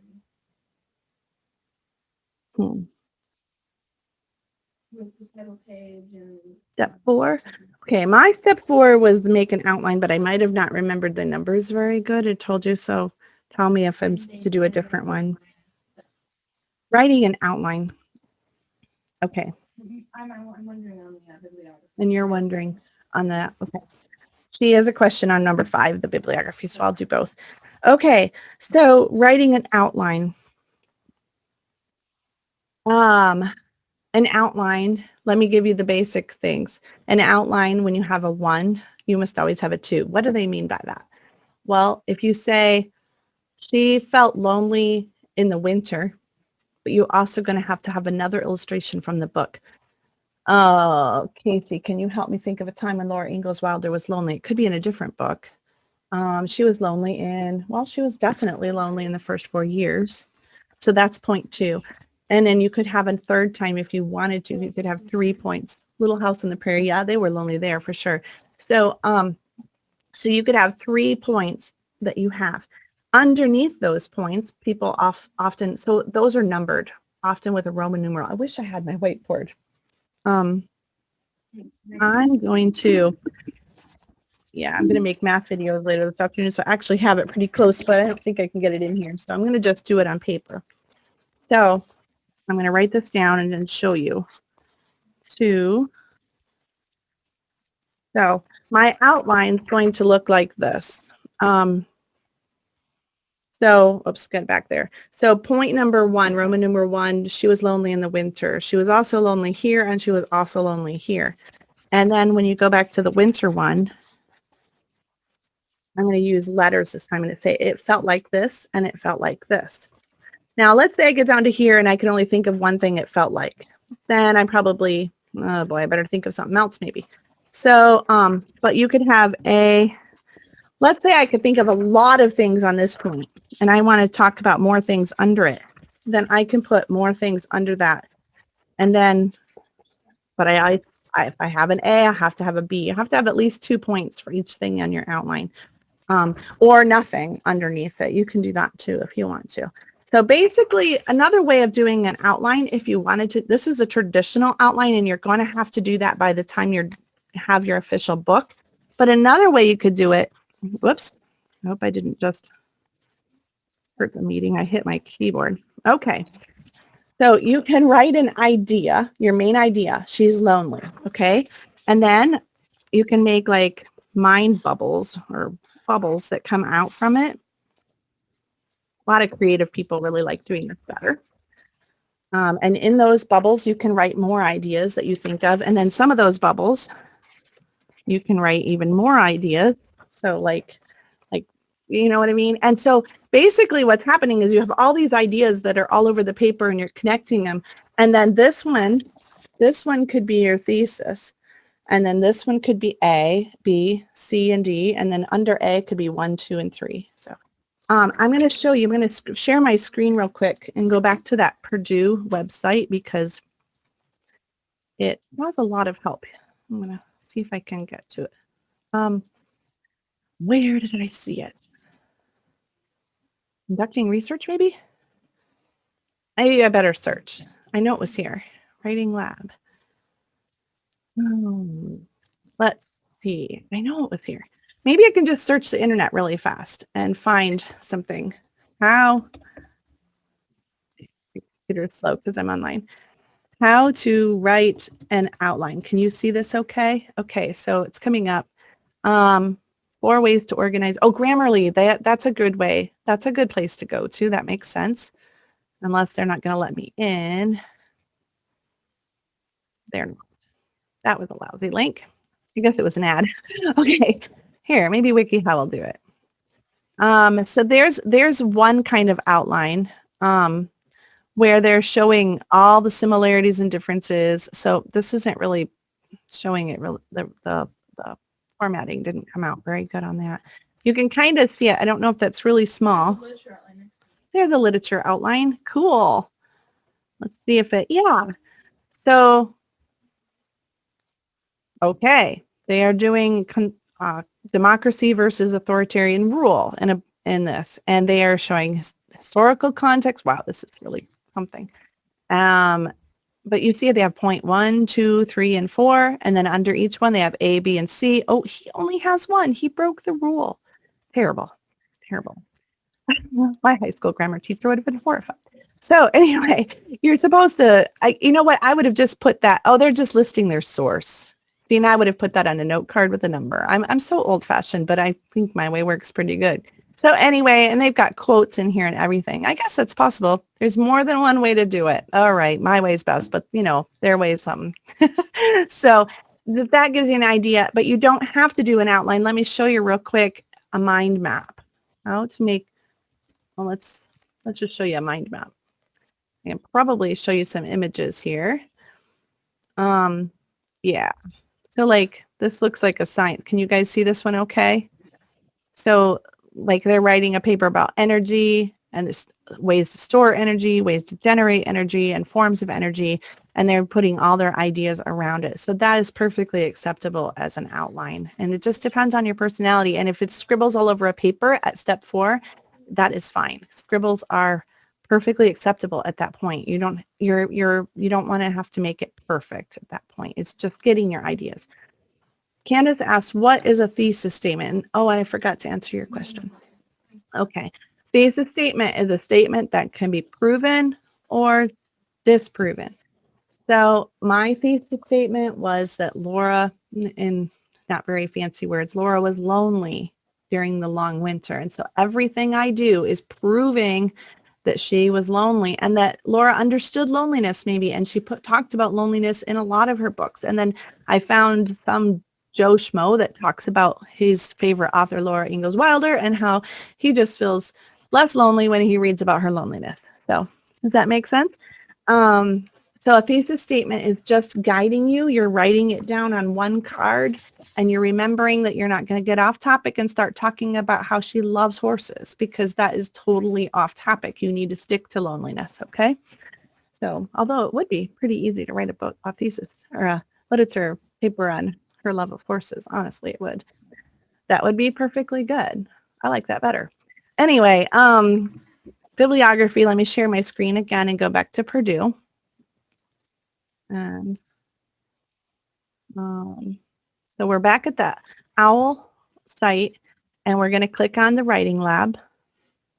With the title page and step 4. Okay, my step 4 was make an outline, but I might have not remembered the numbers very good. It told you, so tell me if I'm to do a different one. Writing an outline. Okay. I'm wondering on the bibliography. And you're wondering on that. Okay. She has a question on number 5, the bibliography, so I'll do both. Okay, so writing an outline. An outline, let me give you the basic things. An outline, when you have a 1, you must always have a 2. What do they mean by that? Well, if you say she felt lonely in the winter, but you're also going to have another illustration from the book. Oh, Casey, can you help me think of a time when Laura Ingalls Wilder was lonely? It could be in a different book. She was lonely she was definitely lonely in the first 4 years. So that's point 2. And then you could have a third time if you wanted to. You could have 3 points. Little House on the Prairie. Yeah, they were lonely there for sure. So, so you could have 3 points that you have. Underneath those points, people often, so those are numbered, often with a Roman numeral. I wish I had my whiteboard. I'm going to make math videos later this afternoon, so I actually have it pretty close, but I don't think I can get it in here. So I'm going to just do it on paper. So I'm going to write this down and then show you. So my outline is going to look like this. Get back there. So point number 1, Roman numeral 1, she was lonely in the winter. She was also lonely here, and she was also lonely here. And then when you go back to the winter one, I'm going to use letters this time. I'm going to say it felt like this, and it felt like this. Now, let's say I get down to here, and I can only think of one thing it felt like. Then I'm probably, oh boy, I better think of something else maybe. So, but you could have let's say I could think of a lot of things on this point, and I want to talk about more things under it. Then I can put more things under that. And then, but if I have an A, I have to have a B. I have to have at least 2 points for each thing on your outline, or nothing underneath it. You can do that too if you want to. So basically, another way of doing an outline, if you wanted to, this is a traditional outline, and you're going to have to do that by the time you have your official book. But another way you could do it, whoops, I hope I didn't just hurt the meeting. I hit my keyboard. Okay. So you can write an idea, your main idea. She's lonely. Okay. And then you can make like mind bubbles or bubbles that come out from it. A lot of creative people really like doing this better. And in those bubbles, you can write more ideas that you think of. And then some of those bubbles, you can write even more ideas. So like You know what I mean? And so basically what's happening is you have all these ideas that are all over the paper and you're connecting them. And then this one could be your thesis. And then this one could be A, B, C, and D. And then under A could be 1, 2, and 3. So I'm going to show you, I'm going to share my screen real quick and go back to that Purdue website because it has a lot of help. I'm going to see if I can get to it. Where did I see it? Conducting research, maybe? Maybe I better search. I know it was here. Writing lab. Let's see. I know it was here. Maybe I can just search the internet really fast and find something. How? Computer's slow because I'm online. How to write an outline. Can you see this okay? Okay, so it's coming up. 4 ways to organize. Oh, Grammarly, that's a good way. That's a good place to go to. That makes sense. Unless they're not going to let me in. They're not. That was a lousy link. I guess it was an ad. Okay, here, maybe WikiHow will do it. So there's one kind of outline where they're showing all the similarities and differences. So this isn't really showing it. The formatting didn't come out very good on that. You can kind of see it. I don't know if that's really small. There's a literature outline. Cool. Let's see if it, yeah. So, okay. They are doing democracy versus authoritarian rule in this. And they are showing historical context. Wow, this is really something. But you see they have point 1, 2, 3, and 4. And then under each one, they have A, B, and C. Oh, he only has 1. He broke the rule. Terrible. Terrible. My high school grammar teacher would have been horrified. So anyway, you're supposed to, you know what? I would have just put that. Oh, they're just listing their source. See, and I would have put that on a note card with a number. I'm so old fashioned, but I think my way works pretty good. So anyway, and they've got quotes in here and everything. I guess that's possible. There's more than one way to do it. All right, my way's best, but you know, their way is something. So that gives you an idea, but you don't have to do an outline. Let me show you real quick a mind map. How to make, well, let's just show you a mind map. I can probably show you some images here. Yeah. So like this looks like a sign. Can you guys see this one okay? So like they're writing a paper about energy and there's ways to store energy, ways to generate energy and forms of energy, and they're putting all their ideas around it. So that is perfectly acceptable as an outline. And it just depends on your personality. And if it's scribbles all over a paper at step 4, that is fine. Scribbles are perfectly acceptable at that point. You don't want to have to make it perfect at that point. It's just getting your ideas. Candace asked, what is a thesis statement? Oh, I forgot to answer your question. Okay. Thesis statement is a statement that can be proven or disproven. So my thesis statement was that Laura, in not very fancy words, Laura was lonely during the long winter. And so everything I do is proving that she was lonely and that Laura understood loneliness maybe. And she talked about loneliness in a lot of her books. And then I found some Joe Schmo that talks about his favorite author, Laura Ingalls Wilder, and how he just feels less lonely when he reads about her loneliness. So does that make sense? So a thesis statement is just guiding you. You're writing it down on one card and you're remembering that you're not going to get off topic and start talking about how she loves horses because that is totally off topic. You need to stick to loneliness, okay? So although it would be pretty easy to write a thesis or a literature paper on her love of horses, honestly, it would. That would be perfectly good. I like that better. Anyway, bibliography, let me share my screen again and go back to Purdue. And so we're back at that OWL site and we're going to click on the writing lab.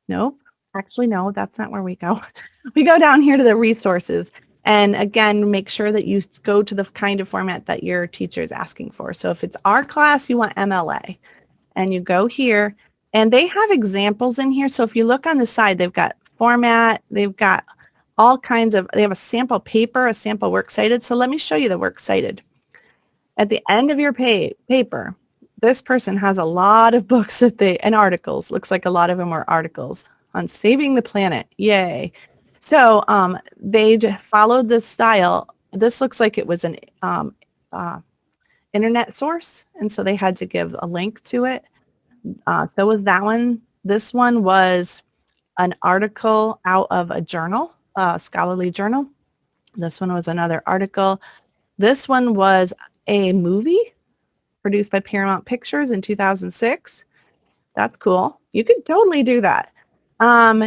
Nope, actually, no, that's not where we go. We go down here to the resources. And again, make sure that you go to the kind of format that your teacher is asking for. So if it's our class, you want MLA. And you go here. And they have examples in here. So if you look on the side, they've got format. They've got all kinds of, they have a sample paper, a sample works cited. So let me show you the works cited. At the end of your paper, this person has a lot of books and articles. Looks like a lot of them were articles on saving the planet. Yay. So they followed this style. This looks like it was an internet source, and so they had to give a link to it. So was that one. This one was an article out of a journal, a scholarly journal. This one was another article. This one was a movie produced by Paramount Pictures in 2006. That's cool. You could totally do that.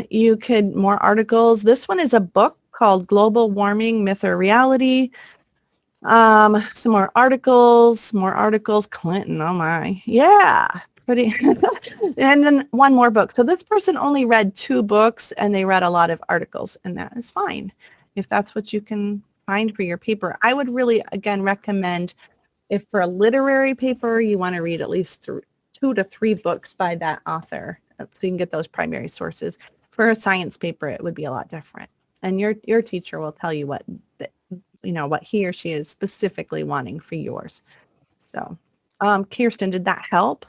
You could, more articles. This one is a book called Global Warming, Myth or Reality. Some more articles, Clinton, oh my. Yeah, pretty. And then one more book. So this person only read 2 books and they read a lot of articles, and that is fine. If that's what you can find for your paper. I would really, again, recommend if for a literary paper, you want to read at least 2 to 3 books by that author so you can get those primary sources. For a science paper, it would be a lot different. And your teacher will tell you what he or she is specifically wanting for yours. So, Kirsten, did that help?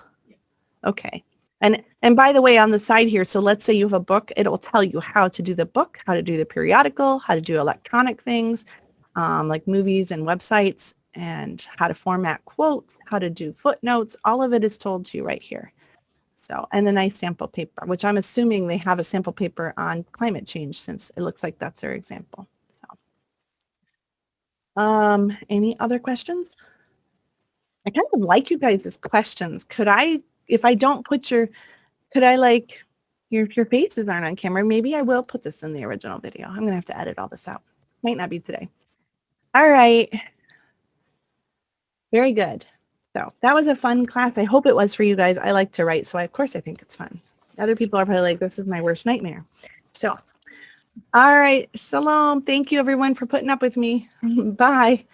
Okay. And by the way, on the side here, so let's say you have a book, it'll tell you how to do the book, how to do the periodical, how to do electronic things, like movies and websites, and how to format quotes, how to do footnotes. All of it is told to you right here. So, and a nice sample paper, which I'm assuming they have a sample paper on climate change since it looks like that's their example. So, any other questions? I kind of like you guys' questions. Could I, if I don't put your faces aren't on camera, maybe I will put this in the original video. I'm going to have to edit all this out. Might not be today. All right. Very good. So that was a fun class. I hope it was for you guys. I like to write, so of course I think it's fun. Other people are probably like, this is my worst nightmare. So, all right. Shalom. Thank you everyone for putting up with me. Bye.